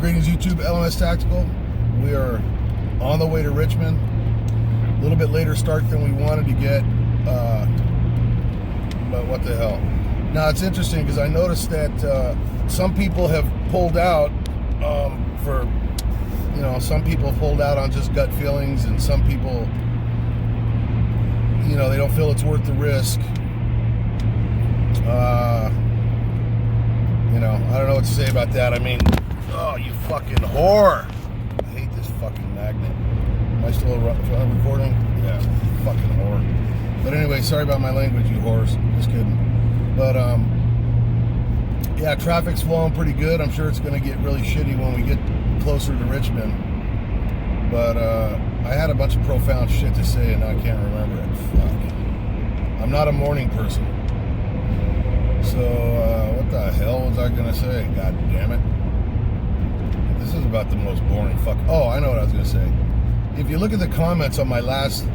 Greetings YouTube, LMS Tactical. We are on the way to Richmond. A little bit later start than we wanted to get, but what the hell. Now it's interesting because I noticed that some people have pulled out some people pulled out on just gut feelings, and some people, they don't feel it's worth the risk. I don't know what to say about that. I mean, oh, you fucking whore. I hate this fucking magnet. Am I still recording? Yeah, fucking whore. But anyway, sorry about my language, you whores. Just kidding. But, yeah, traffic's flowing pretty good. I'm sure it's going to get really shitty when we get closer to Richmond. But, I had a bunch of profound shit to say and now I can't remember it. Fuck. I'm not a morning person. So, what the hell was I going to say? God damn it. This is about the most boring fuck. Oh, I know what I was going to say. If you look at the comments on my last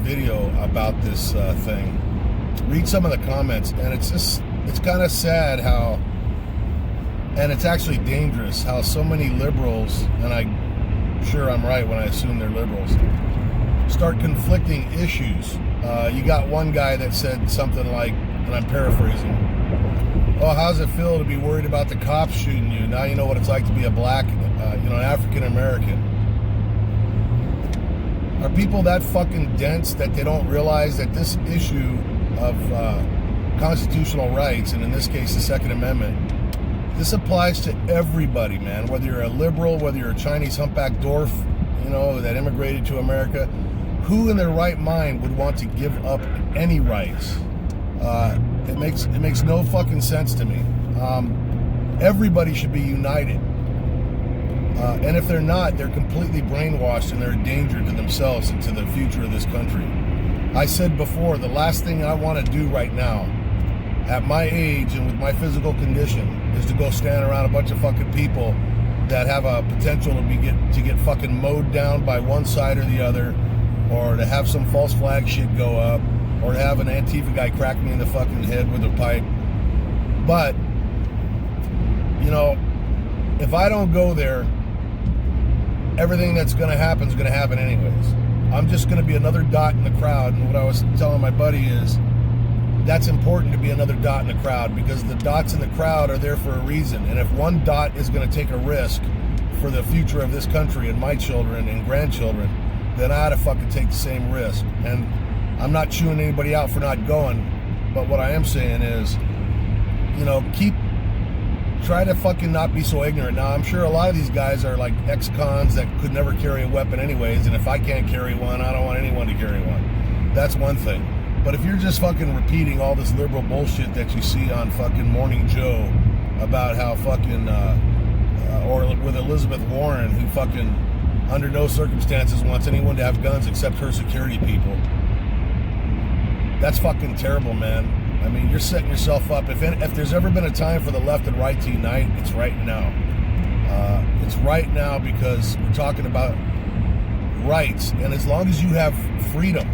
video about this thing, read some of the comments, and it's kind of sad how, and it's actually dangerous, how so many liberals, and I'm sure I'm right when I assume they're liberals, start conflicting issues. You got one guy that said something like, and I'm paraphrasing, oh, how's it feel to be worried about the cops shooting you? Now you know what it's like to be a black, an African American. Are people that fucking dense that they don't realize that this issue of constitutional rights, and in this case the Second Amendment, this applies to everybody, man. Whether you're a liberal, whether you're a Chinese humpback dwarf, that immigrated to America, who in their right mind would want to give up any rights? It makes no fucking sense to me. Everybody should be united. And if they're not, they're completely brainwashed and they're a danger to themselves and to the future of this country. I said before, the last thing I want to do right now, at my age and with my physical condition, is to go stand around a bunch of fucking people that have a potential to get fucking mowed down by one side or the other, or to have some false flag shit go up, or to have an Antifa guy crack me in the fucking head with a pipe. But, if I don't go there, everything that's going to happen is going to happen anyways. I'm just going to be another dot in the crowd. And what I was telling my buddy is, that's important to be another dot in the crowd, because the dots in the crowd are there for a reason. And if one dot is going to take a risk for the future of this country and my children and grandchildren, then I ought to fucking take the same risk. And I'm not chewing anybody out for not going, but what I am saying is, try to fucking not be so ignorant. Now, I'm sure a lot of these guys are like ex-cons that could never carry a weapon anyways, and if I can't carry one, I don't want anyone to carry one. That's one thing. But if you're just fucking repeating all this liberal bullshit that you see on fucking Morning Joe about how fucking, or with Elizabeth Warren, who fucking under no circumstances wants anyone to have guns except her security people, that's fucking terrible, man. I mean, you're setting yourself up. If there's ever been a time for the left and right to unite, it's right now. It's right now, because we're talking about rights. And as long as you have freedom,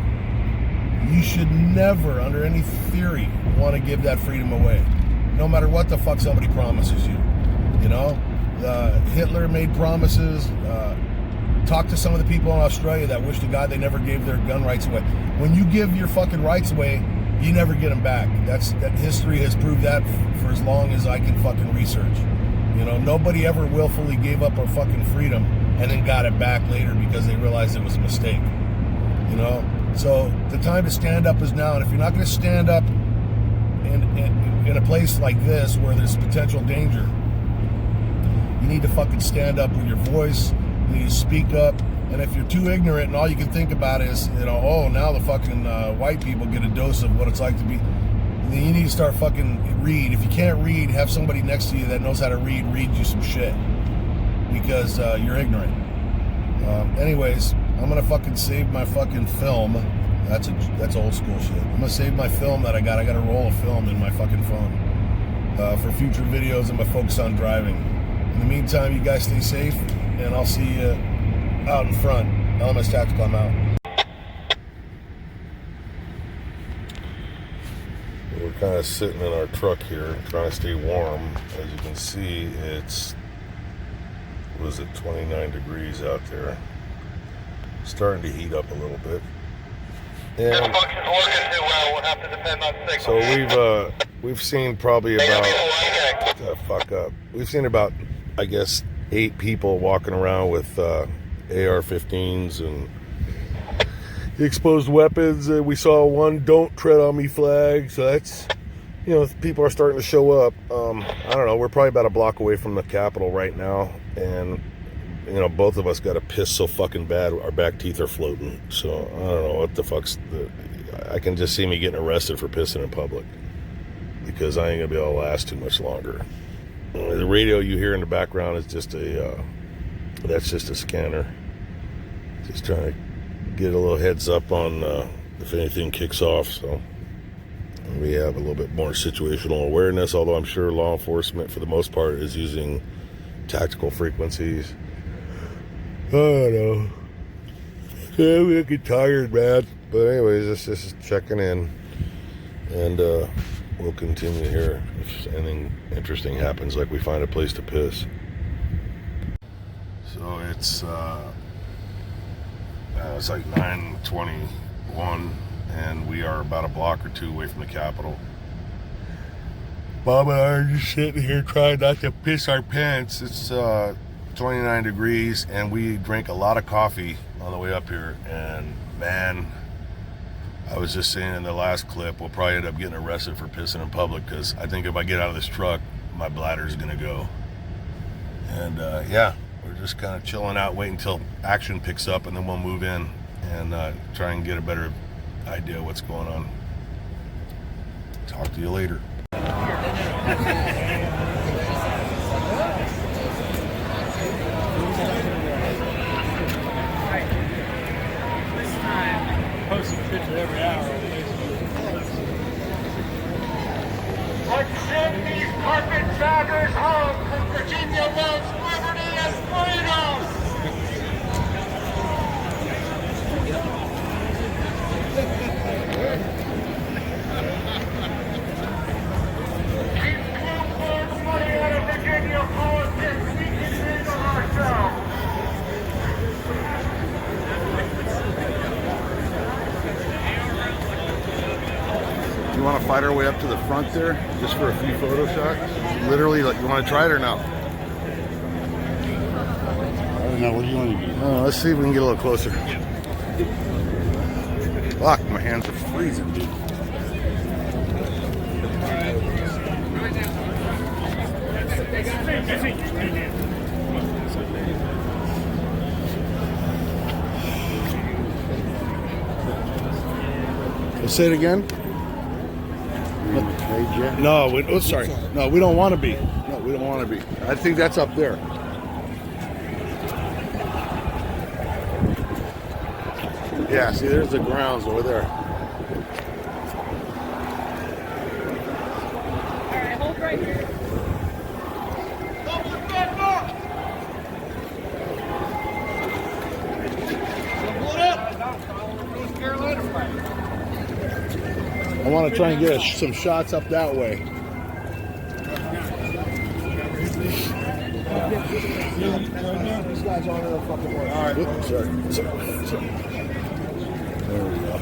you should never, under any theory, want to give that freedom away. No matter what the fuck somebody promises you. Hitler made promises. Talk to some of the people in Australia that wish to God they never gave their gun rights away. When you give your fucking rights away, you never get them back. That history has proved that for as long as I can fucking research. Nobody ever willfully gave up our fucking freedom and then got it back later because they realized it was a mistake. So the time to stand up is now. And if you're not going to stand up in a place like this where there's potential danger, you need to fucking stand up with your voice. You need to speak up. And if you're too ignorant and all you can think about is, now the fucking white people get a dose of what it's like to be, then you need to start fucking read. If you can't read, have somebody next to you that knows how to read you some shit, because you're ignorant. Anyways, I'm gonna fucking save my fucking film. That's old school shit. I'm gonna save my film that I got. I got a roll of film in my fucking phone for future videos. I'm gonna focus on driving. In the meantime, you guys stay safe, and I'll see you out in front. LMS Tactical, I'm out. We're kind of sitting in our truck here, trying to stay warm. As you can see, it's was it 29 degrees out there. Starting to heat up a little bit. And this function's working too well. We'll have to depend on signal. so we've seen probably about We've seen about, I guess, 8 people walking around with AR-15s and exposed weapons. We saw one "Don't Tread on Me" flag. So that's, people are starting to show up. I don't know. We're probably about a block away from the Capitol right now, and both of us got to piss so fucking bad our back teeth are floating. So I don't know what the fuck's. I can just see me getting arrested for pissing in public because I ain't gonna be able to last too much longer. The radio you hear in the background is just that's just a scanner. Just trying to get a little heads up on if anything kicks off. So we have a little bit more situational awareness, although I'm sure law enforcement for the most part is using tactical frequencies. I don't know. Yeah, we get tired, man. But anyways, this is checking in, and we'll continue here if anything interesting happens, like we find a place to piss. So it's like 9:21, and we are about a block or two away from the Capitol. Bob and I are just sitting here trying not to piss our pants. It's 29 degrees, and we drank a lot of coffee on the way up here. And man, I was just saying in the last clip, we'll probably end up getting arrested for pissing in public, because I think if I get out of this truck, my bladder's gonna go. And yeah, we're just kind of chilling out, waiting until action picks up, and then we'll move in and try and get a better idea of what's going on. Talk to you later. Post a picture every hour on Facebook. Let's send these carpetbaggers home, because Virginia loves liberty and freedom. Keep Bloomberg's money out of Virginia politics. We can handle ourselves. You want to fight our way up to the front there, just for a few photo shots? Literally, like, you want to try it or no? I don't know. What do you want to do? Let's see if we can get a little closer. Fuck, my hands are freezing, dude. Say it again. No, sorry. No, we don't want to be. No, we don't want to be. I think that's up there. Yeah, see, there's the grounds over there. All right, hold right here. I want to try and get some shots up that way. These guys aren't in the fucking way. All right. Oops, sorry. There we go.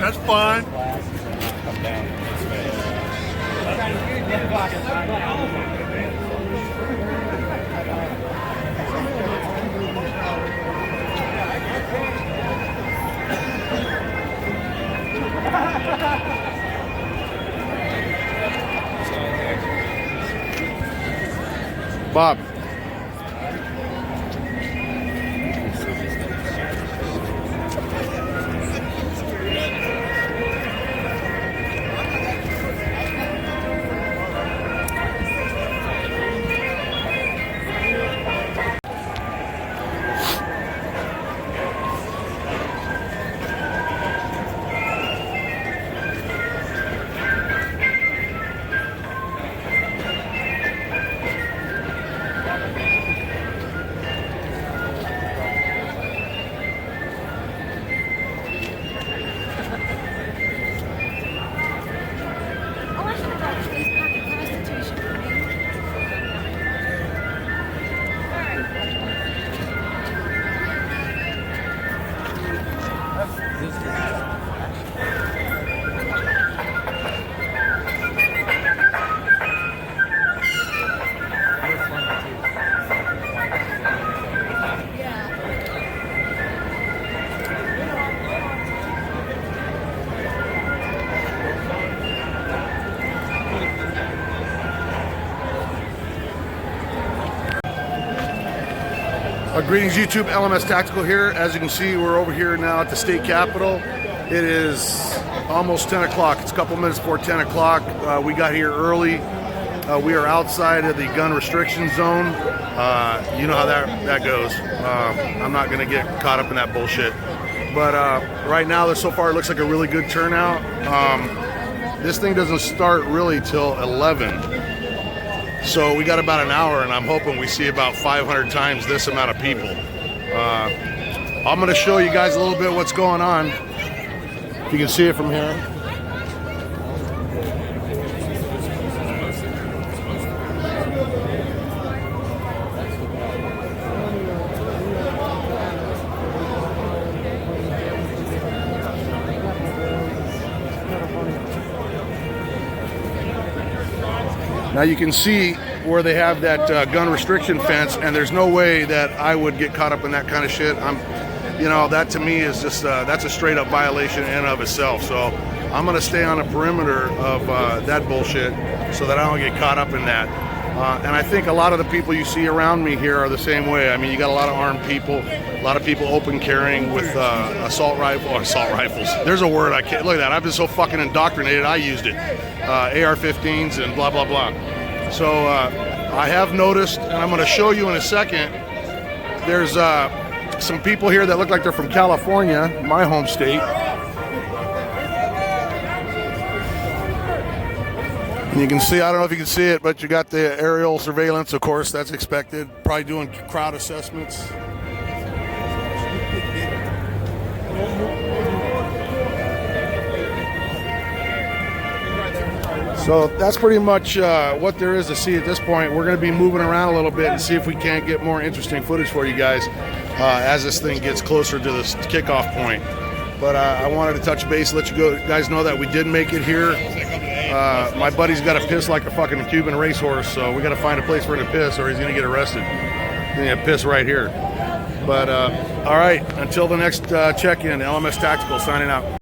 That's fine. Bob. Greetings YouTube, LMS Tactical here. As you can see, we're over here now at the state capitol. It is almost 10 o'clock. It's a couple minutes before 10 o'clock. We got here early. We are outside of the gun restriction zone. You know how that goes. I'm not going to get caught up in that bullshit. But right now, so far, it looks like a really good turnout. This thing doesn't start really till 11. So we got about an hour, and I'm hoping we see about 500 times this amount of people. I'm going to show you guys a little bit what's going on. If you can see it from here. Now you can see where they have that gun restriction fence, and there's no way that I would get caught up in that kind of shit. That to me is just that's a straight up violation in and of itself. So I'm gonna stay on the perimeter of that bullshit so that I don't get caught up in that. And I think a lot of the people you see around me here are the same way. I mean, you got a lot of armed people, a lot of people open carrying with assault rifles. There's a word I can't look at that. I've been so fucking indoctrinated. I used it. AR-15s and blah blah blah. So I have noticed, and I'm going to show you in a second. There's some people here that look like they're from California, my home state. And you can see, I don't know if you can see it, but you got the aerial surveillance, of course, that's expected. Probably doing crowd assessments. So that's pretty much what there is to see at this point. We're going to be moving around a little bit and see if we can't get more interesting footage for you guys as this thing gets closer to this kickoff point. But I wanted to touch base, let you guys know that we did make it here. My buddy's got to piss like a fucking Cuban racehorse, so we got to find a place for him to piss or he's going to get arrested. He's going to piss right here. But all right, until the next check-in, LMS Tactical signing out.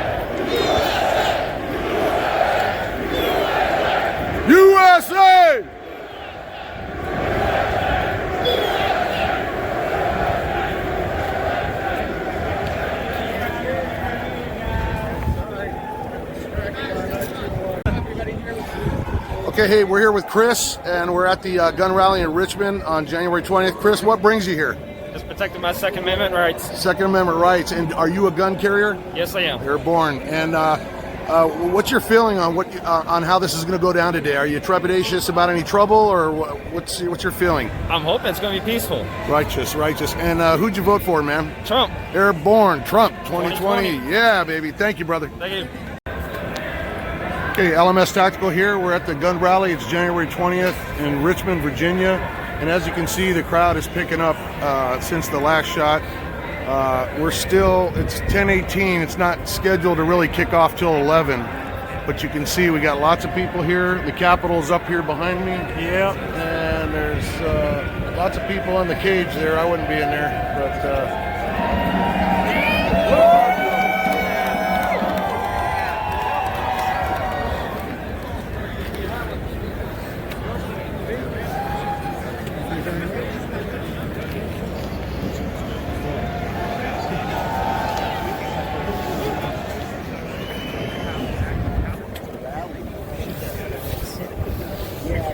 USA! Okay, hey, we're here with Chris, and we're at the gun rally in Richmond on January 20th. Chris, what brings you here? Just protecting my Second Amendment rights. Second Amendment rights. And are you a gun carrier? Yes, I am. Airborne. And what's your feeling on on how this is going to go down today? Are you trepidatious about any trouble, or what's your feeling? I'm hoping it's going to be peaceful. Righteous. And who'd you vote for, man? Trump. Airborne. Trump. 2020. Yeah, baby. Thank you, brother. Thank you. Okay, LMS Tactical here. We're at the gun rally. It's January 20th in Richmond, Virginia. And as you can see, the crowd is picking up since the last shot. It's 10:18. It's not scheduled to really kick off till 11. But you can see we got lots of people here. The Capitol's up here behind me. Yep. And there's lots of people in the cage there. I wouldn't be in there. But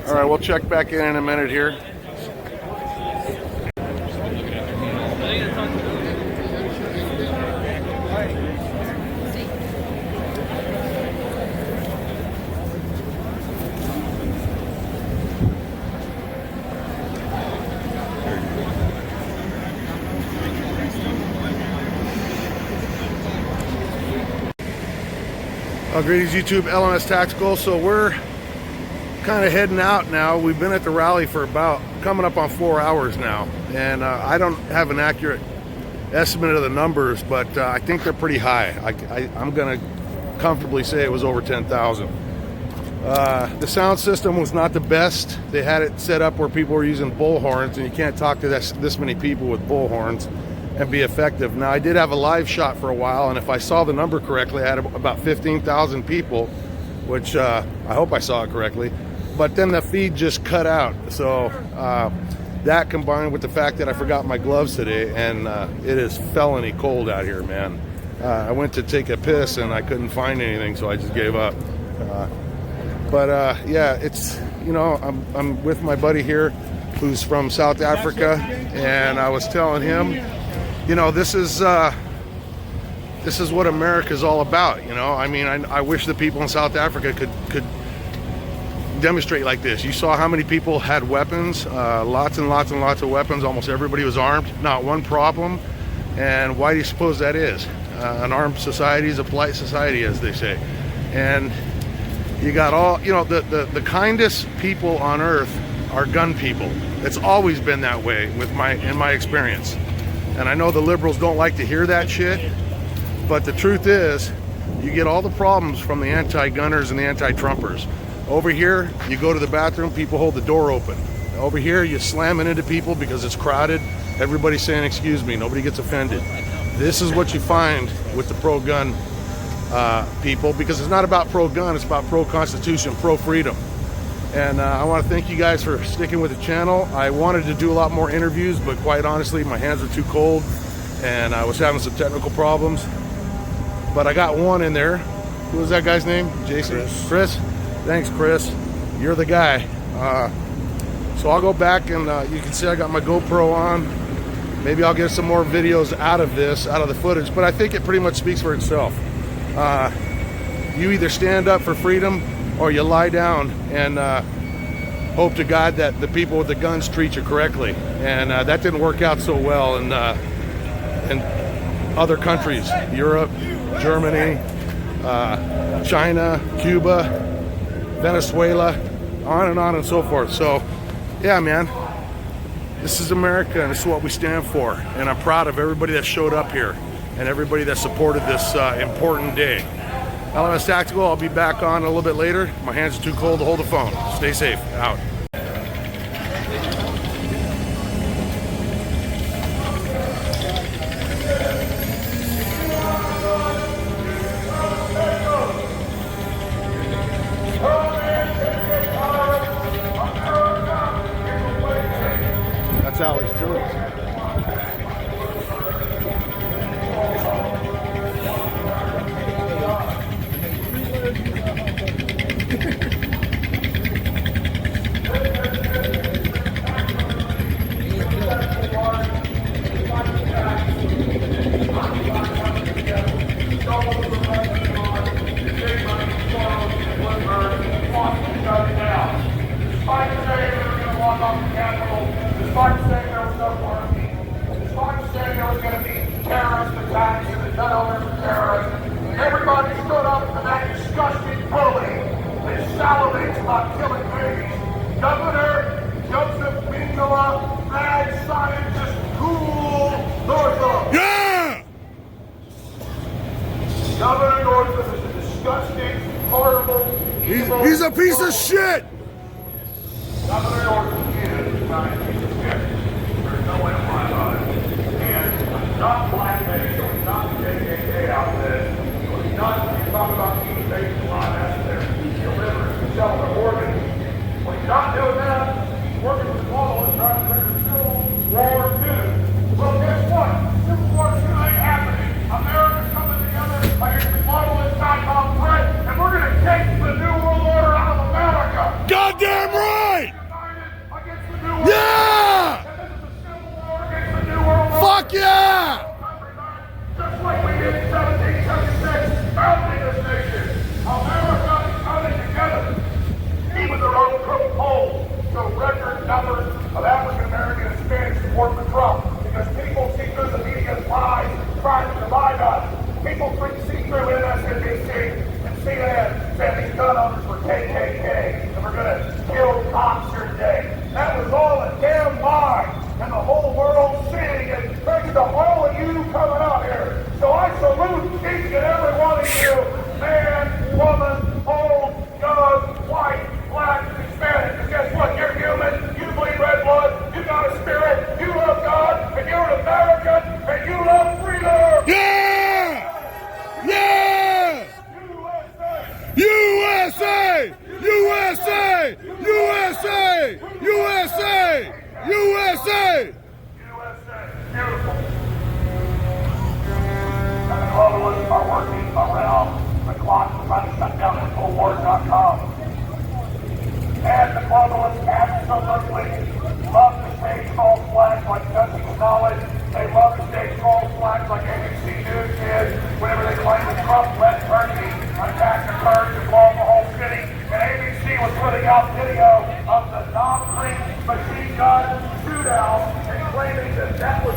all right, we'll check back in a minute here. Greetings YouTube, LMS Tactical. So we're kind of heading out now. We've been at the rally for about coming up on 4 hours now, and I don't have an accurate estimate of the numbers, but I think they're pretty high. I'm gonna comfortably say it was over 10,000. The sound system was not the best. They had it set up where people were using bullhorns, and you can't talk to this many people with bullhorns and be effective. Now, I did have a live shot for a while, and if I saw the number correctly, I had about 15,000 people, which I hope I saw it correctly. But then the feed just cut out. So That combined with the fact that I forgot my gloves today, and it is felony cold out here, man. I went to take a piss and I couldn't find anything, so I just gave up. Yeah, it's, you know, I'm with my buddy here who's from South Africa, and I was telling him, you know, this is what America's all about. You know, I mean, I wish the people in South Africa could demonstrate like this. You saw how many people had weapons, lots and lots and lots of weapons. Almost everybody was armed, not one problem. And why do you suppose that is? An armed society is a polite society, as they say. And you got all, you know, the kindest people on earth are gun people. It's always been that way in my experience. And I know the liberals don't like to hear that shit, but the truth is, you get all the problems from the anti-gunners and the anti-Trumpers. Over here, you go to the bathroom, people hold the door open. Over here, you slam it into people because it's crowded. Everybody's saying, excuse me, nobody gets offended. This is what you find with the pro-gun people, because it's not about pro-gun, it's about pro-constitution, pro-freedom. And I want to thank you guys for sticking with the channel. I wanted to do a lot more interviews, but quite honestly, my hands were too cold and I was having some technical problems. But I got one in there. Who was that guy's name? Jason? Chris? Thanks, Chris. You're the guy. So I'll go back and you can see I got my GoPro on. Maybe I'll get some more videos out of the footage, but I think it pretty much speaks for itself. You either stand up for freedom or you lie down and hope to God that the people with the guns treat you correctly. And that didn't work out so well in other countries, Europe, Germany, China, Cuba, Venezuela, on and so forth. So yeah, man, this is America and this is what we stand for. And I'm proud of everybody that showed up here and everybody that supported this important day. LMS Tactical, I'll be back on a little bit later. My hands are too cold to hold the phone. Stay safe. Out. That's Alex Jones. Despite saying there was no quarantine, despite saying there was going to be terrorist attacks and the gun owners were terrorists, everybody stood up to that disgusting bully that salivates about killing babies. Governor Joseph Mingala, mad scientist, cool Northam. Yeah! Governor Northam is a disgusting, horrible, evil... He's a piece of shit! Governor Northam is not a piece of shit. There's no way to lie about it. And he's not blackmail, so he's not the KKK outfit. So he's not, he's talking about keeping babies alive after they're delivered and selling their organs. When he's not doing that, he's working with law and trying to bring the Civil War II. Well, guess what? Civil War II ain't happening. America's coming together against the globalist.com threat, and we're going to take the New World Order out of America. USA! USA. Beautiful. And the globalists are working around the clock to try to shut down InfoWars.com. And the globalists absolutely love to stage false flags like Justice Knowledge. They love to stage false flags like ABC News did whenever they claimed that Trump led Turkey attack the Kurds and blow up the whole city. And ABC was putting out video of the Knob Creek machine gun shootout and claiming that that was